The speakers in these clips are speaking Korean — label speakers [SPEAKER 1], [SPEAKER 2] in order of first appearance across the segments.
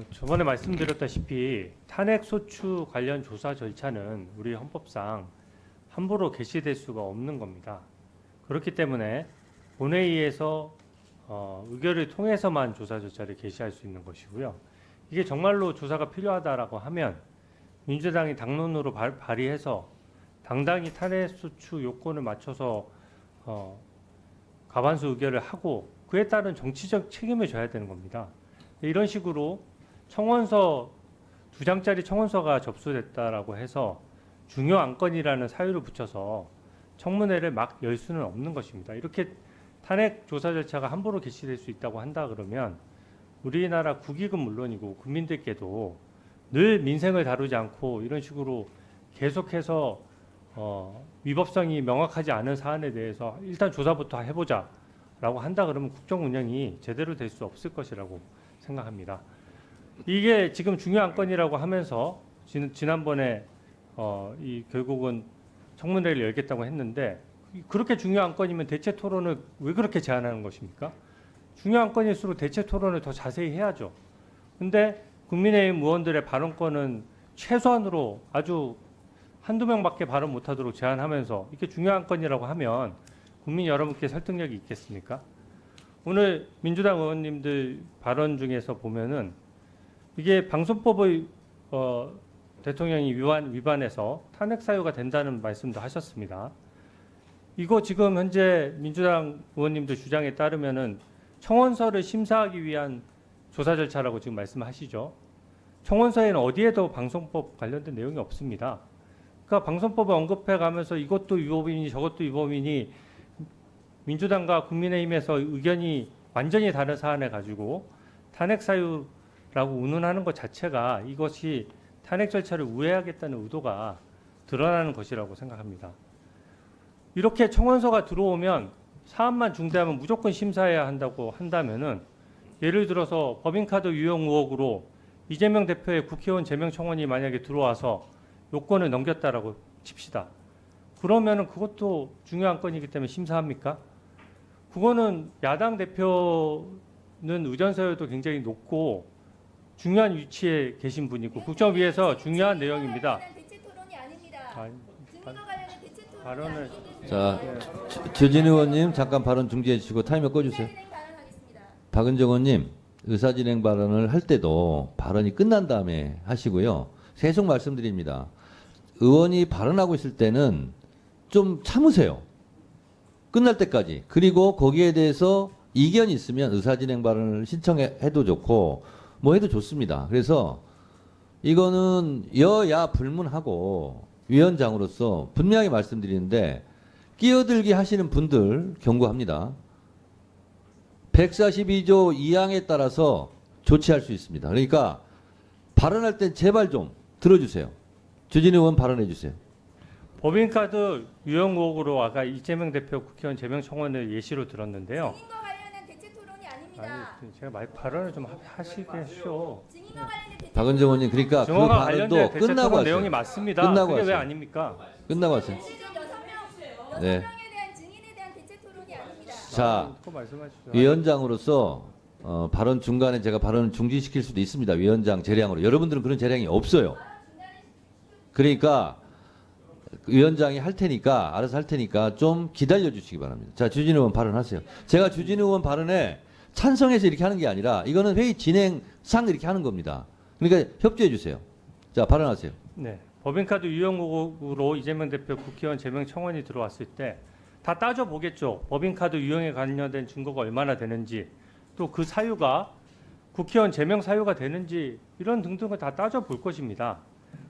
[SPEAKER 1] 저번에 말씀드렸다시피 탄핵소추 관련 조사 절차는 우리 헌법상 함부로 개시될 수가 없는 겁니다. 그렇기 때문에 본회의에서 의결을 통해서만 조사 절차를 개시할 수 있는 것이고요. 이게 정말로 조사가 필요하다라고 하면 민주당이 당론으로 발의해서 당당히 탄핵소추 요건을 맞춰서 과반수 의결을 하고 그에 따른 정치적 책임을 져야 되는 겁니다. 이런 식으로 청원서 2장짜리 청원서가 접수됐다라고 해서 중요 안건이라는 사유를 붙여서 청문회를 막 열 수는 없는 것입니다. 이렇게 탄핵 조사 절차가 함부로 개시될 수 있다고 한다 그러면 우리나라 국익은 물론이고 국민들께도 늘 민생을 다루지 않고 이런 식으로 계속해서 위법성이 명확하지 않은 사안에 대해서 일단 조사부터 해보자라고 한다 그러면 국정 운영이 제대로 될 수 없을 것이라고 생각합니다. 이게 지금 중요한 건이라고 하면서 지난번에 결국은 청문회를 열겠다고 했는데 그렇게 중요한 건이면 대체 토론을 왜 그렇게 제안하는 것입니까? 중요한 건일수록 대체 토론을 더 자세히 해야죠. 근데 국민의힘 의원들의 발언권은 최소한으로 아주 한두 명밖에 발언 못하도록 제한하면서 이렇게 중요한 건이라고 하면 국민 여러분께 설득력이 있겠습니까? 오늘 민주당 의원님들 발언 중에서 보면은 이게 방송법의 대통령이 위반해서 탄핵 사유가 된다는 말씀도 하셨습니다. 이거 지금 현재 민주당 의원님들 주장에 따르면은 청원서를 심사하기 위한 조사 절차라고 지금 말씀하시죠. 청원서에는 어디에도 방송법 관련된 내용이 없습니다. 그러니까 방송법을 언급해 가면서 이것도 위법이니 저것도 위법이니 민주당과 국민의힘에서 의견이 완전히 다른 사안에 가지고 탄핵 사유라고 운운하는 것 자체가 이것이 탄핵 절차를 우회하겠다는 의도가 드러나는 것이라고 생각합니다. 이렇게 청원서가 들어오면 사안만 중대하면 무조건 심사해야 한다고 한다면은 예를 들어서 법인카드 유용 의혹으로 이재명 대표의 국회의원 제명 청원이 만약에 들어와서 요건을 넘겼다라고 칩시다. 그러면은 그것도 중요한 건이기 때문에 심사합니까? 그거는 야당 대표는 의전서열도 굉장히 높고 중요한 위치에 계신 분이고 국정위에서 중요한 내용입니다. 발언을
[SPEAKER 2] 자, 주진 의원님 잠깐 발언 중지해 주시고 타이머 꺼주세요. 박은정 의원님 의사진행 발언을 할 때도 발언이 끝난 다음에 하시고요. 계속 말씀드립니다. 의원이 발언하고 있을 때는 좀 참으세요. 끝날 때까지. 그리고 거기에 대해서 이견이 있으면 의사진행 발언을 신청해도 좋고 뭐 해도 좋습니다. 그래서 이거는 여야 불문하고 위원장으로서 분명히 말씀드리는데 끼어들기 하시는 분들 경고합니다. 142조 2항에 따라서 조치할 수 있습니다. 그러니까 발언할 땐 제발 좀 들어주세요. 주진 의원 발언해 주세요.
[SPEAKER 1] 법인카드 유용 의혹으로 아까 이재명 대표 국회의원 제명 청원을 예시로 들었는데요.
[SPEAKER 3] 증인과 관련된 대체 토론이 아닙니다.
[SPEAKER 1] 아니, 제가 발언을 좀 하시게 하시오.
[SPEAKER 3] 증인과 관련된 대체
[SPEAKER 2] 박은정 의원님 그러니까 그
[SPEAKER 1] 증언과
[SPEAKER 2] 발언도
[SPEAKER 1] 관련된 대체
[SPEAKER 2] 끝나고
[SPEAKER 1] 토론 내용이
[SPEAKER 2] 하세요.
[SPEAKER 1] 맞습니다.
[SPEAKER 2] 끝나고
[SPEAKER 1] 그게 왜
[SPEAKER 2] 하세요.
[SPEAKER 1] 아닙니까?
[SPEAKER 2] 끝나고 하세요.
[SPEAKER 3] 지금 6명,
[SPEAKER 2] 네.
[SPEAKER 3] 6명에 대한 증인에 대한 대체 토론이 아닙니다.
[SPEAKER 2] 자,
[SPEAKER 1] 그거 말씀하시죠.
[SPEAKER 2] 위원장으로서 발언 중간에 제가 발언을 중지시킬 수도 있습니다. 위원장 재량으로. 여러분들은 그런 재량이 없어요. 그러니까 위원장이 할 테니까 알아서 할 테니까 좀 기다려 주시기 바랍니다. 자, 주진 의원 발언하세요. 제가 주진 의원 발언에 찬성해서 이렇게 하는 게 아니라 이거는 회의 진행상 이렇게 하는 겁니다. 그러니까 협조해 주세요. 자, 발언하세요.
[SPEAKER 1] 네, 법인카드 유용 의혹으로 이재명 대표 국회의원 제명 청원이 들어왔을 때 다 따져보겠죠. 법인카드 유용에 관련된 증거가 얼마나 되는지 또 그 사유가 국회의원 제명 사유가 되는지 이런 등등을 다 따져볼 것입니다.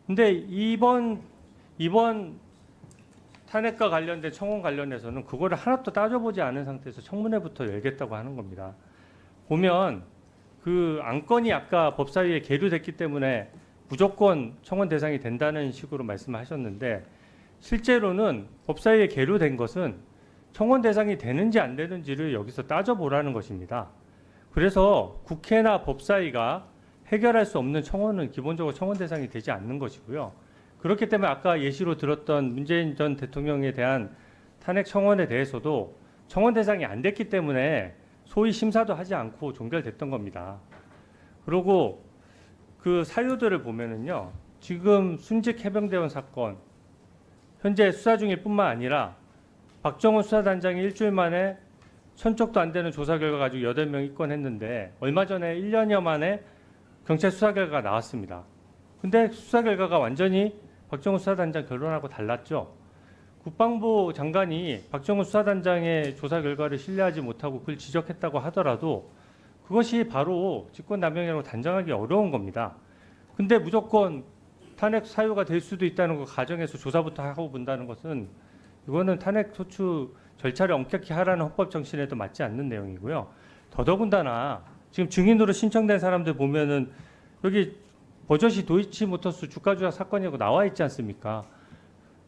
[SPEAKER 1] 근데 이번 탄핵과 관련된 청원 관련해서는 그거를 하나도 따져보지 않은 상태에서 청문회부터 열겠다고 하는 겁니다. 보면 그 안건이 아까 법사위에 계류됐기 때문에 무조건 청원 대상이 된다는 식으로 말씀하셨는데 실제로는 법사위에 계류된 것은 청원 대상이 되는지 안 되는지를 여기서 따져보라는 것입니다. 그래서 국회나 법사위가 해결할 수 없는 청원은 기본적으로 청원 대상이 되지 않는 것이고요. 그렇기 때문에 아까 예시로 들었던 문재인 전 대통령에 대한 탄핵 청원에 대해서도 청원 대상이 안 됐기 때문에 소위 심사도 하지 않고 종결됐던 겁니다. 그리고 그 사유들을 보면은요. 지금 순직 해병대원 사건 현재 수사 중일 뿐만 아니라 박정훈 수사단장이 일주일 만에 1000쪽도 안 되는 조사 결과 가지고 8명 입건했는데 얼마 전에 1년여 만에 경찰 수사 결과가 나왔습니다. 근데 수사 결과가 완전히 박정훈 수사단장 결론하고 달랐죠. 국방부 장관이 박정훈 수사단장의 조사 결과를 신뢰하지 못하고 그걸 지적했다고 하더라도 그것이 바로 직권남용이라고 단정하기 어려운 겁니다. 근데 무조건 탄핵 사유가 될 수도 있다는 거 가정해서 조사부터 하고 본다는 것은 이거는 탄핵 소추 절차를 엄격히 하라는 헌법 정신에도 맞지 않는 내용이고요. 더더군다나 지금 증인으로 신청된 사람들 보면은 여기 버젓이 도이치모터스 주가 조작 사건이라고 나와 있지 않습니까?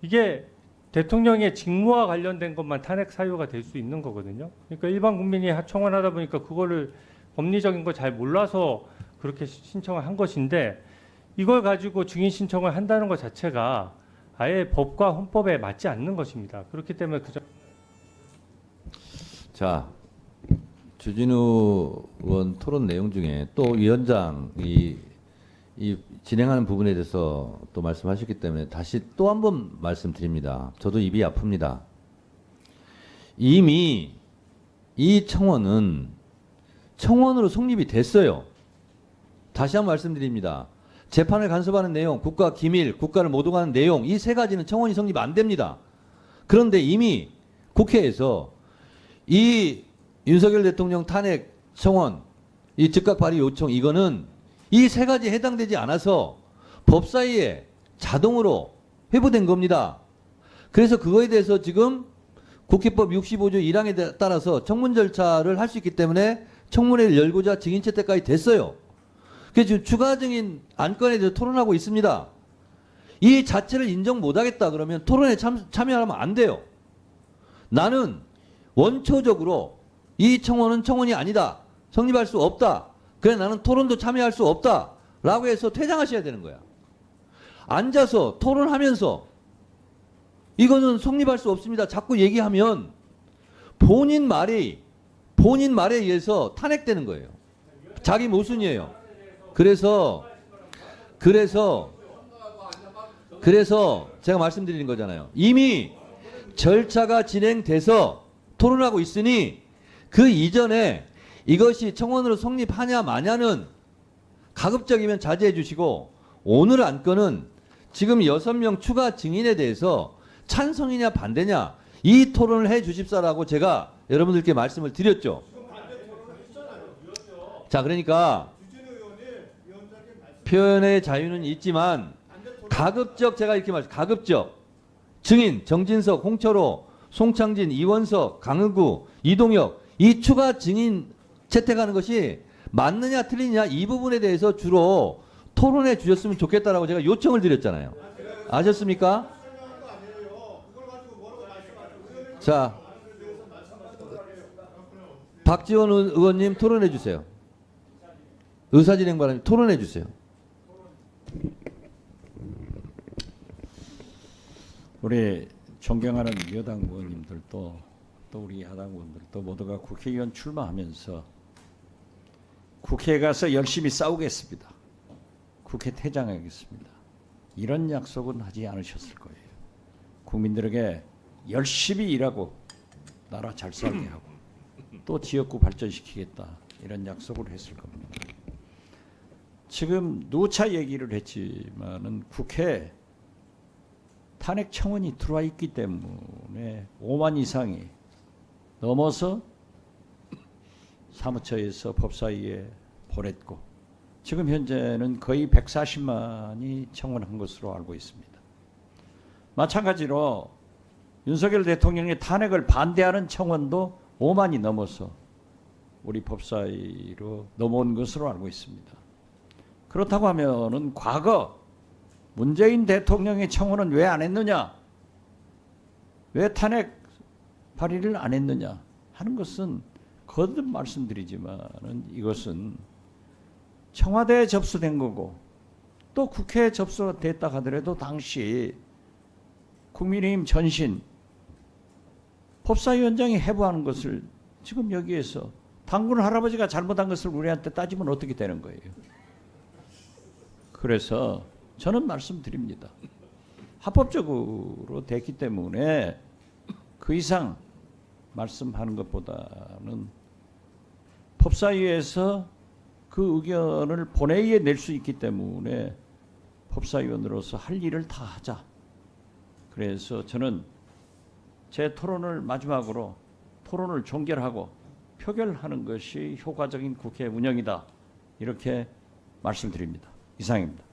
[SPEAKER 1] 이게 대통령의 직무와 관련된 것만 탄핵 사유가 될 수 있는 거거든요. 그러니까 일반 국민이 청원하다 보니까 그거를 법리적인 걸 잘 몰라서 그렇게 신청을 한 것인데 이걸 가지고 증인 신청을 한다는 것 자체가 아예 법과 헌법에 맞지 않는 것입니다. 그렇기 때문에
[SPEAKER 2] 자, 주진우 의원 토론 내용 중에 또 위원장이 이 진행하는 부분에 대해서 또 말씀하셨기 때문에 다시 또 한 번 말씀드립니다. 저도 입이 아픕니다. 이미 이 청원은 청원으로 성립이 됐어요. 다시 한번 말씀드립니다. 재판을 간섭하는 내용, 국가 기밀, 국가를 모독하는 내용 이 세 가지는 청원이 성립 안 됩니다. 그런데 이미 국회에서 이 윤석열 대통령 탄핵 청원, 이 즉각 발의 요청 이거는 이 세 가지에 해당되지 않아서 법사위에 자동으로 회부된 겁니다. 그래서 그거에 대해서 지금 국회법 65조 1항에 따라서 청문 절차를 할 수 있기 때문에 청문회를 열고자 증인 채택까지 됐어요. 그래서 지금 추가 증인 안건에 대해서 토론하고 있습니다. 이 자체를 인정 못하겠다 그러면 토론에 참여하면 안 돼요. 나는 원초적으로 이 청원은 청원이 아니다. 성립할 수 없다. 그래 나는 토론도 참여할 수 없다. 라고 해서 퇴장하셔야 되는 거야. 앉아서 토론하면서 이거는 성립할 수 없습니다. 자꾸 얘기하면 본인 말에 의해서 탄핵되는 거예요. 자기 모순이에요. 그래서 제가 말씀드리는 거잖아요. 이미 절차가 진행돼서 토론하고 있으니 그 이전에 이것이 청원으로 성립하냐 마냐는 가급적이면 자제해 주시고 오늘 안건은 지금 6명 추가 증인에 대해서 찬성이냐 반대냐 이 토론을 해 주십사라고 제가 여러분들께 말씀을 드렸죠. 자, 그러니까 표현의 자유는 있지만 가급적 제가 이렇게 가급적 증인 정진석, 홍철호, 송창진, 이원석, 강은구, 이동혁 이 추가 증인 채택하는 것이 맞느냐 틀리냐 이 부분에 대해서 주로 토론해 주셨으면 좋겠다라고 제가 요청을 드렸잖아요. 아셨습니까? 자, 박지원 의원님 토론해 주세요. 의사진행 바람님 토론해 주세요.
[SPEAKER 4] 우리 존경하는 여당 의원님들도 또 우리 야당 의원들도 모두가 국회의원 출마하면서 국회에 가서 열심히 싸우겠습니다. 국회 퇴장하겠습니다. 이런 약속은 하지 않으셨을 거예요. 국민들에게 열심히 일하고 나라 잘 살게 하고 또 지역구 발전시키겠다 이런 약속을 했을 겁니다. 지금 누차 얘기를 했지만은 국회 탄핵 청원이 들어와 있기 때문에 5만 이상이 넘어서 사무처에서 법사위에 보냈고 지금 현재는 거의 140만이 청원한 것으로 알고 있습니다. 마찬가지로 윤석열 대통령의 탄핵을 반대하는 청원도 5만이 넘어서 우리 법사위로 넘어온 것으로 알고 있습니다. 그렇다고 하면은 과거 문재인 대통령의 청원은 왜 안 했느냐? 왜 탄핵 발의를 안 했느냐? 하는 것은 거듭 말씀드리지만은 이것은 청와대에 접수된 거고 또 국회에 접수됐다 하더라도 당시 국민의힘 전신 법사위원장이 해부하는 것을 지금 여기에서 당군 할아버지가 잘못한 것을 우리한테 따지면 어떻게 되는 거예요? 그래서 저는 말씀드립니다. 합법적으로 됐기 때문에 그 이상 말씀하는 것보다는 법사위에서 그 의견을 본회의에 낼 수 있기 때문에 법사위원으로서 할 일을 다 하자. 그래서 저는 제 토론을 마지막으로 토론을 종결하고 표결하는 것이 효과적인 국회 운영이다. 이렇게 말씀드립니다. 이상입니다.